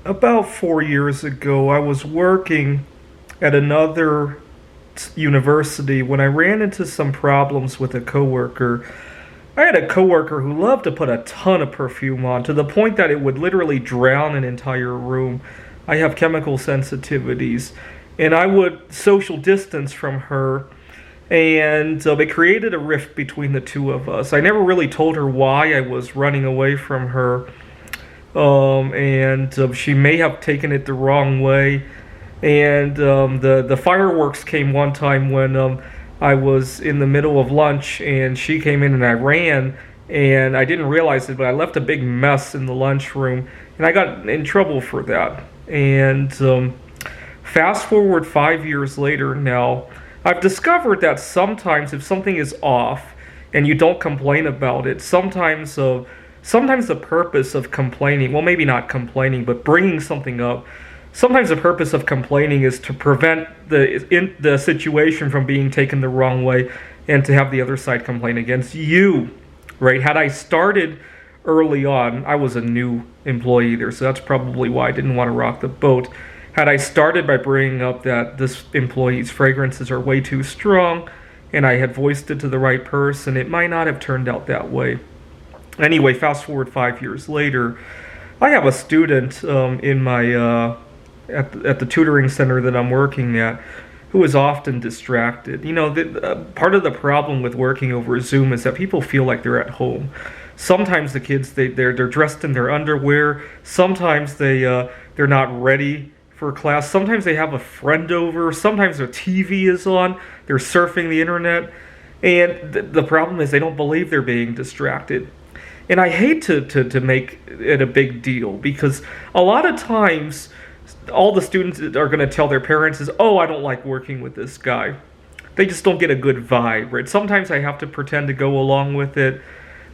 About 4 years ago, I was working at another university when I ran into some problems with a coworker. I had a coworker who loved to put a ton of perfume on to the point that it would literally drown an entire room. I have chemical sensitivities, and I would social distance from her, and it created a rift between the two of us. I never really told her why I was running away from her, and she may have taken it the wrong way. And the fireworks came one time when I was in the middle of lunch, and she came in and I ran, and I didn't realize it, but I left a big mess in the lunchroom, and I got in trouble for that. And fast forward 5 years later now, I've discovered that sometimes if something is off and you don't complain about it, sometimes the purpose of complaining, well, maybe not complaining, but bringing something up, sometimes the purpose of complaining is to prevent the situation from being taken the wrong way and to have the other side complain against you, right? Had I started early on, I was a new employee there, so that's probably why I didn't want to rock the boat. Had I started by bringing up that this employee's fragrances are way too strong, and I had voiced it to the right person, it might not have turned out that way. Anyway, fast forward 5 years later, I have a student in my at the tutoring center that I'm working at who is often distracted. You know, part of the problem with working over Zoom is that people feel like they're at home. Sometimes the kids they're dressed in their underwear. Sometimes they're not ready for class. Sometimes they have a friend over. Sometimes their TV is on. They're surfing the internet, and the problem is they don't believe they're being distracted. And I hate to make it a big deal because a lot of times all the students are going to tell their parents is, oh, I don't like working with this guy. They just don't get a good vibe, right? Sometimes I have to pretend to go along with it,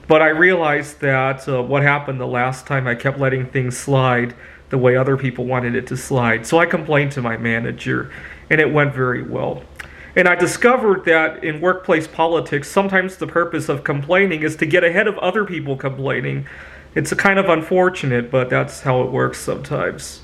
but I realized that what happened the last time I kept letting things slide the way other people wanted it to slide. So I complained to my manager, and it went very well. And I discovered that in workplace politics, sometimes the purpose of complaining is to get ahead of other people complaining. It's a kind of unfortunate, but that's how it works sometimes.